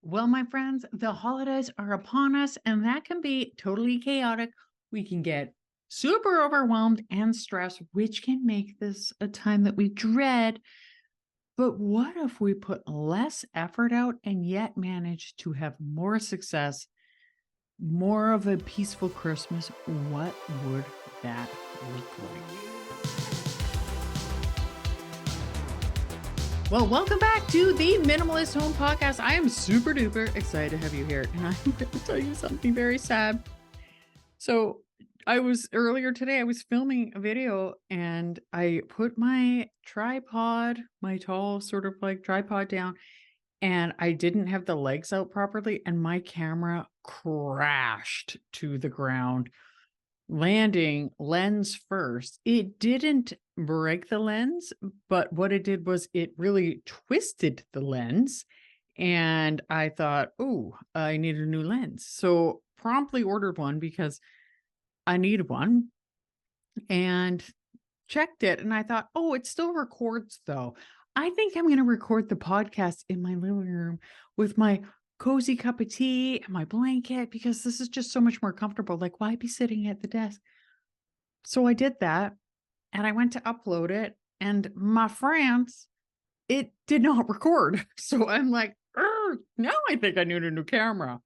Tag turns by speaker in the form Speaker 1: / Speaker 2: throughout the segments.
Speaker 1: Well, my friends, the holidays are upon us, and that can be totally chaotic. We can get super overwhelmed and stressed, which can make this a time that we dread. But what if we put less effort out and yet manage to have more success, more of a peaceful Christmas? What would that look like? Well, welcome back to the Minimalist Home Podcast. I am super duper excited to have you here, and I'm going to tell you something very sad. So, earlier today, I was filming a video and I put my tripod, my tall sort of like tripod down, and I didn't have the legs out properly, and my camera crashed to the ground, landing lens first. It didn't break the lens, but what it did was it really twisted the lens. And I thought, oh, I need a new lens. So promptly ordered one because I needed one and checked it. And I thought, oh, it still records though. I think I'm going to record the podcast in my living room with my cozy cup of tea and my blanket because this is just so much more comfortable. Like, why be sitting at the desk? So I did that and I went to upload it. And my friends, it did not record. So I'm like, now I think I need a new camera.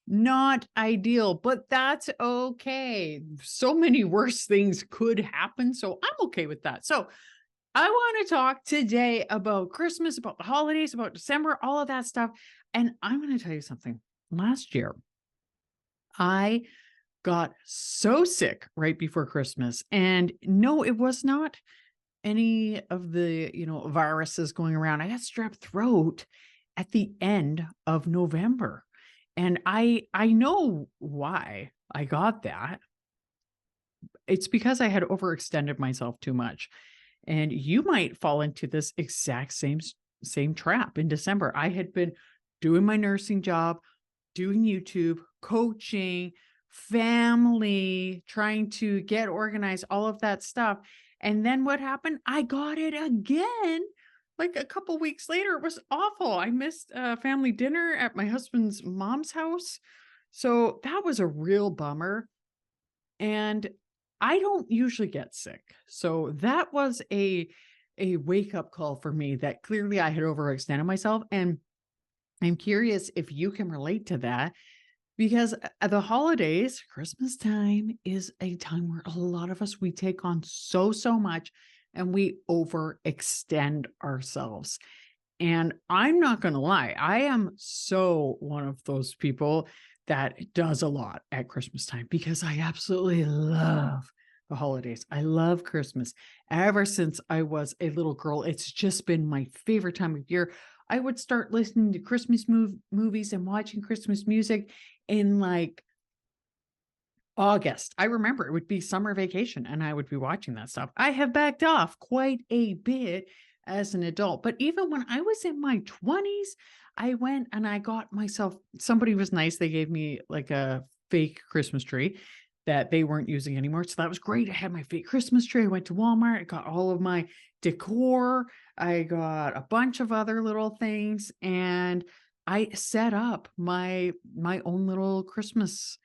Speaker 1: Not ideal, but that's okay. So many worse things could happen. So I'm okay with that. So I want to talk today about Christmas, about the holidays, about December, all of that stuff. And I'm going to tell you something. Last year, I got so sick right before Christmas. And no, it was not any of the, viruses going around. I got strep throat at the end of November. And I know why I got that. It's because I had overextended myself too much. And you might fall into this exact same trap in December. I had been doing my nursing job, doing YouTube, coaching, family, trying to get organized, all of that stuff. And then what happened? I got it again. Like a couple weeks later, it was awful. I missed family dinner at my husband's mom's house. So that was a real bummer. And I don't usually get sick. So that was a wake-up call for me that clearly I had overextended myself. And I'm curious if you can relate to that because the holidays, Christmas time is a time where a lot of us, we take on so much and we overextend ourselves. And I'm not going to lie, I am so one of those people that does a lot at Christmas time because I absolutely love the holidays. I love Christmas. Ever since I was a little girl, it's just been my favorite time of year. I would start listening to Christmas movies and watching Christmas music in like August. I remember it would be summer vacation and I would be watching that stuff. I have backed off quite a bit as an adult, but even when I was in my 20s, I went and I got myself, somebody was nice. They gave me like a fake Christmas tree that they weren't using anymore. So that was great. I had my fake Christmas tree. I went to Walmart. I got all of my decor. I got a bunch of other little things and I set up my own little Christmas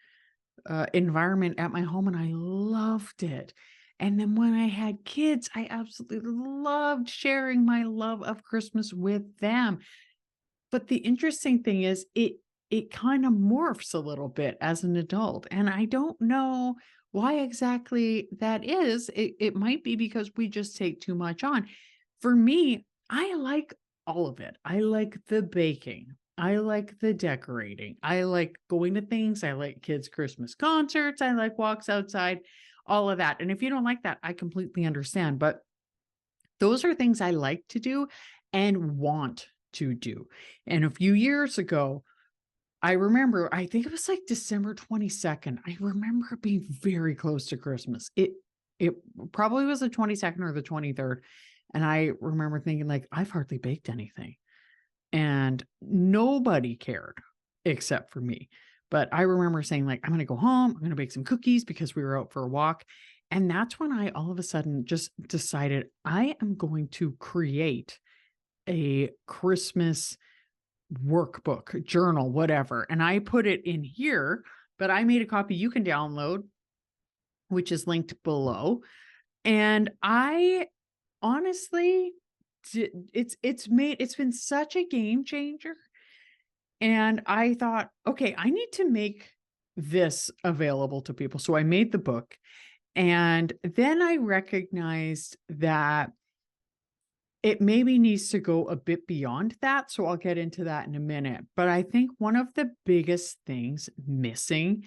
Speaker 1: environment at my home and I loved it. And then when I had kids, I absolutely loved sharing my love of Christmas with them. But the interesting thing is it kind of morphs a little bit as an adult. And I don't know why exactly that is. It might be because we just take too much on. For me, I like all of it. I like the baking. I like the decorating. I like going to things. I like kids' Christmas concerts. I like walks outside, all of that. And if you don't like that, I completely understand. But those are things I like to do and want to do. And a few years ago, I remember, I think it was like December 22nd. I remember being very close to Christmas. It probably was the 22nd or the 23rd. And I remember thinking like, I've hardly baked anything. And nobody cared except for me. But I remember saying like, I'm going to go home. I'm going to bake some cookies because we were out for a walk. And that's when I all of a sudden just decided I am going to create a Christmas workbook, journal, whatever. And I put it in here, but I made a copy you can download, which is linked below. And I honestly, it's been such a game changer. And I thought, okay, I need to make this available to people. So I made the book. And then I recognized that it maybe needs to go a bit beyond that. So I'll get into that in a minute. But I think one of the biggest things missing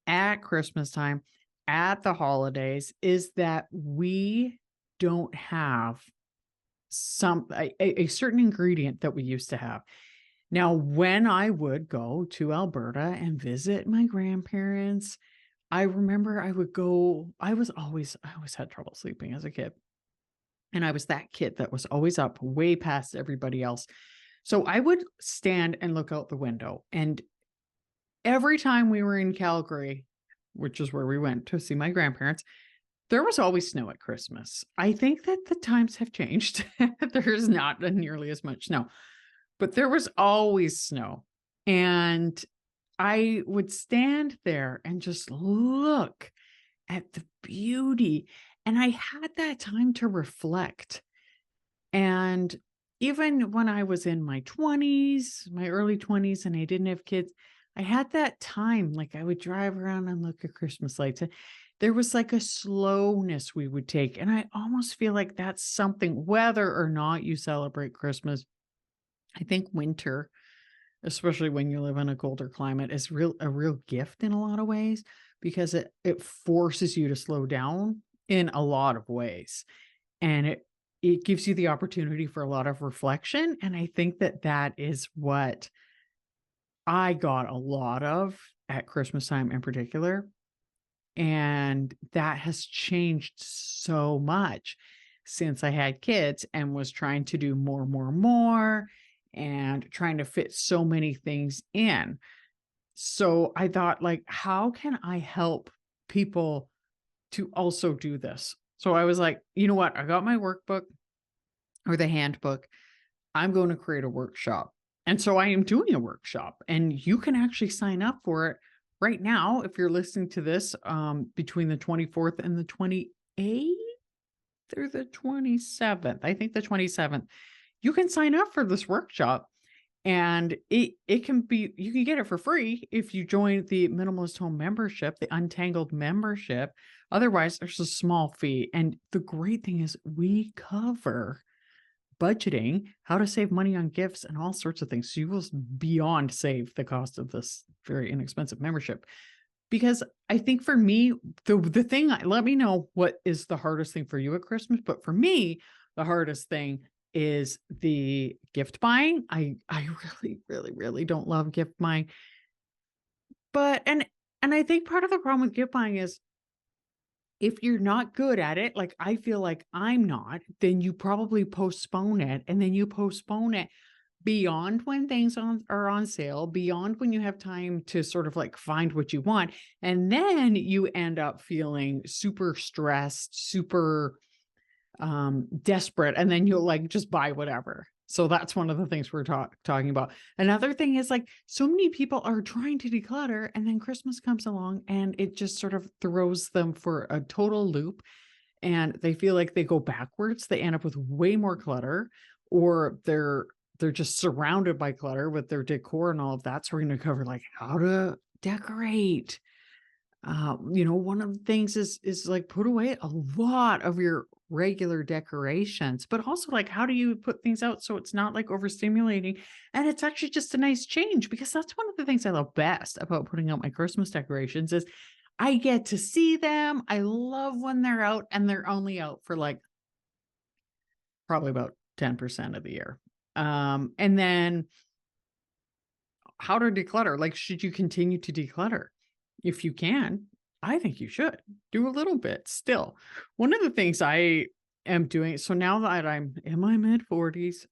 Speaker 1: at Christmas time, at the holidays, is that we don't have a certain ingredient that we used to have. Now, when I would go to Alberta and visit my grandparents, I remember I would go, I always had trouble sleeping as a kid. And I was that kid that was always up way past everybody else. So I would stand and look out the window. And every time we were in Calgary, which is where we went to see my grandparents, there was always snow at Christmas. I think that the times have changed. There's not nearly as much snow, but there was always snow. And I would stand there and just look at the beauty. And I had that time to reflect. And even when I was in my 20s, my early 20s, and I didn't have kids, I had that time. Like I would drive around and look at Christmas lights. There was like a slowness we would take. And I almost feel like that's something, whether or not you celebrate Christmas. I think winter, especially when you live in a colder climate, is a real gift in a lot of ways, because it forces you to slow down in a lot of ways. And it gives you the opportunity for a lot of reflection. And I think that is what I got a lot of at Christmas time in particular. And that has changed so much since I had kids and was trying to do more, and trying to fit so many things in. So I thought, like, how can I help people to also do this? So I was like, you know what? I got my workbook or the handbook. I'm going to create a workshop. And so I am doing a workshop, and you can actually sign up for it right now. If you're listening to this between the 24th and the 28th or the 27th, I think the 27th, you can sign up for this workshop. And it can be, you can get it for free if you join the Minimalist Home membership, the Untangled membership. Otherwise, there's a small fee. And the great thing is we cover budgeting, how to save money on gifts, and all sorts of things. So you will beyond save the cost of this very inexpensive membership. Because I think for me, the thing, let me know what is the hardest thing for you at Christmas. But for me, the hardest thing is the gift buying. I really don't love gift buying. But and I think part of the problem with gift buying is, if you're not good at it, like I feel like I'm not, then you probably postpone it, and then you postpone it beyond when things are on sale, beyond when you have time to sort of like find what you want. And then you end up feeling super stressed, super desperate, and then you'll like just buy whatever. So that's one of the things we're talking about. Another thing is, like, so many people are trying to declutter, and then Christmas comes along and it just sort of throws them for a total loop, and they feel like they go backwards. They end up with way more clutter, or they're just surrounded by clutter with their decor and all of that. So we're going to cover like how to decorate. One of the things is like put away a lot of your regular decorations, but also like how do you put things out so it's not like overstimulating, and it's actually just a nice change. Because that's one of the things I love best about putting out my Christmas decorations is I get to see them. I love when they're out, and they're only out for like probably about 10% of the year. And then how to declutter. Like, should you continue to declutter? If you can, I think you should do a little bit still. One of the things I am doing, so now that I'm in my mid 40s,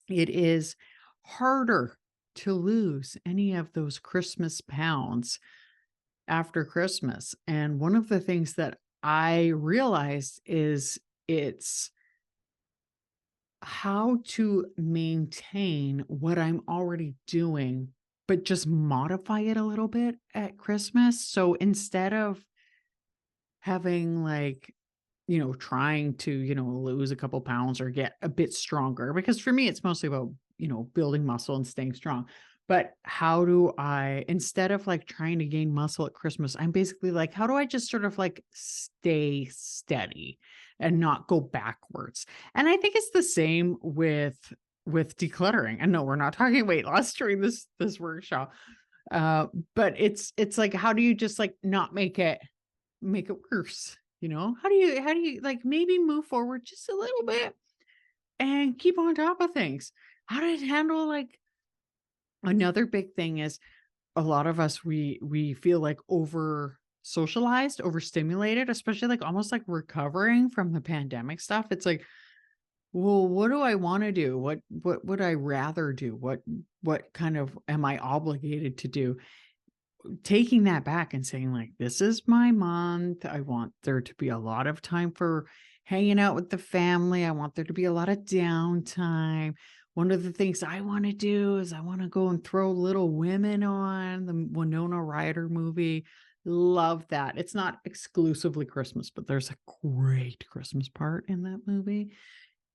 Speaker 1: it is harder to lose any of those Christmas pounds after Christmas. And one of the things that I realized is it's how to maintain what I'm already doing, but just modify it a little bit at Christmas. So instead of having like, trying to, lose a couple pounds or get a bit stronger, because for me, it's mostly about, building muscle and staying strong. But how do I, instead of like trying to gain muscle at Christmas, I'm basically like, how do I just sort of like stay steady and not go backwards? And I think it's the same with decluttering. And no, we're not talking weight loss during this workshop. Uh, but it's like, how do you just like not make it worse? How do you like maybe move forward just a little bit and keep on top of things? How to handle like another big thing is a lot of us we feel like over socialized, overstimulated, especially like almost like recovering from the pandemic stuff. It's like, well, what do I want to do? What would I rather do? What kind of am I obligated to do? Taking that back and saying like, this is my month. I want there to be a lot of time for hanging out with the family. I want there to be a lot of downtime. One of the things I want to do is I want to go and throw Little Women on, the Winona Ryder movie. Love that. It's not exclusively Christmas, but there's a great Christmas part in that movie.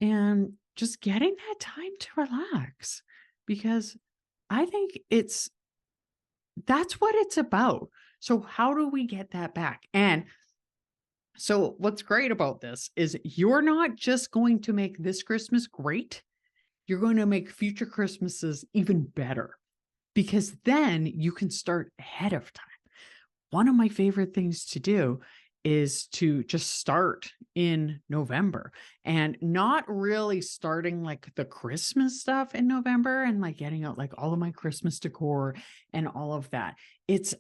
Speaker 1: And just getting that time to relax, because I think that's what it's about. So how do we get that back? And so what's great about this is you're not just going to make this Christmas great, you're going to make future Christmases even better, because then you can start ahead of time. One of my favorite things to do is to just start in November, and not really starting like the Christmas stuff in November and like getting out like all of my Christmas decor and all of that. It's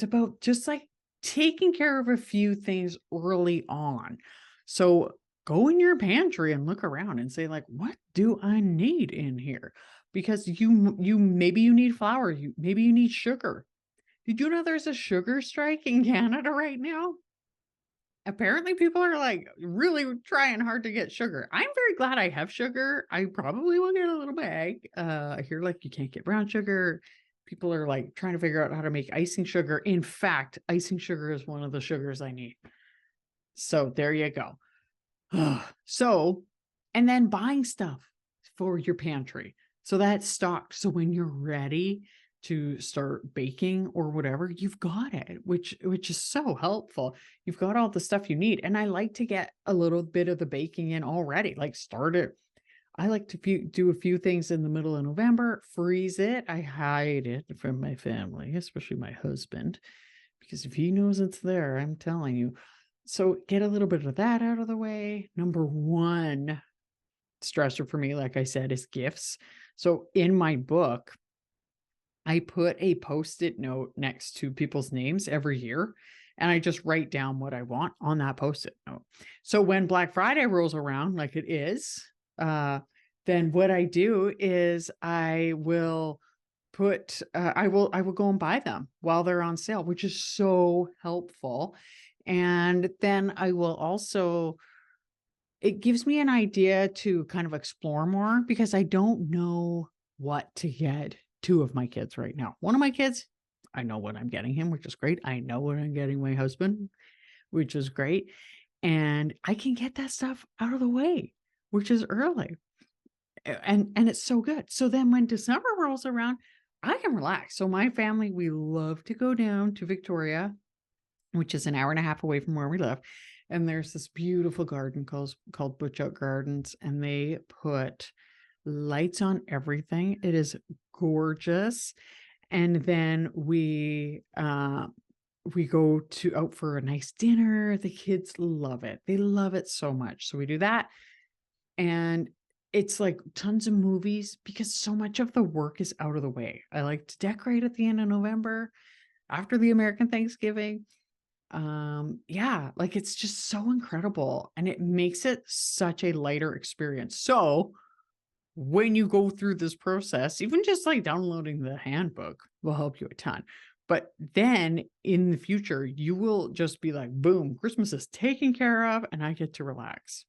Speaker 1: about just like taking care of a few things early on. So go in your pantry and look around and say like, what do I need in here? Because you maybe you need flour, maybe you need sugar. Did you know there's a sugar strike in Canada right now? Apparently, people are like really trying hard to get sugar. I'm very glad I have sugar. I probably will get a little bag. I hear like you can't get brown sugar. People are like trying to figure out how to make icing sugar. In fact, icing sugar is one of the sugars I need. So there you go. So, and then buying stuff for your pantry. So that's stocked. So when you're ready to start baking or whatever, you've got it, which is so helpful. You've got all the stuff you need. And I like to get a little bit of the baking in already, like start it. I like to do a few things in the middle of November, freeze it. I hide it from my family, especially my husband, because if he knows it's there, I'm telling you. So get a little bit of that out of the way. Number one stressor for me, like I said, is gifts. So in my book, I put a Post-it note next to people's names every year, and I just write down what I want on that Post-it note. So when Black Friday rolls around, like it is, then what I do is I will I will go and buy them while they're on sale, which is so helpful. And then I will also, it gives me an idea to kind of explore more, because I don't know what to get two of my kids right now. One of my kids, I know what I'm getting him, which is great. I know what I'm getting my husband, which is great. And I can get that stuff out of the way, which is early. And it's so good. So then when December rolls around, I can relax. So my family, we love to go down to Victoria, which is an hour and a half away from where we live. And there's this beautiful garden called BYOT Gardens, and they put lights on everything. It is gorgeous. And then we go out for a nice dinner. The kids love it. They love it so much. So we do that. And it's like tons of movies, because so much of the work is out of the way. I like to decorate at the end of November after the American Thanksgiving. Yeah, like it's just so incredible, and it makes it such a lighter experience. So when you go through this process, even just like downloading the handbook will help you a ton. But then in the future, you will just be like, boom, Christmas is taken care of and I get to relax.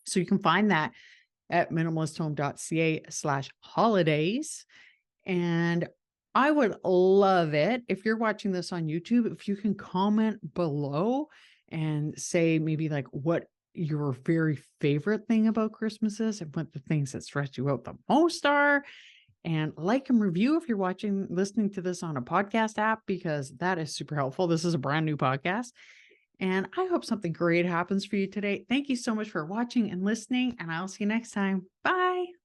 Speaker 1: So you can find that at minimalisthome.ca/holidays. And I would love it if you're watching this on YouTube, if you can comment below and say maybe like what your very favorite thing about Christmas is and what the things that stress you out the most are. And like and review if you're listening to this on a podcast app, because that is super helpful. This is a brand new podcast. And I hope something great happens for you today. Thank you so much for watching and listening, and I'll see you next time. Bye.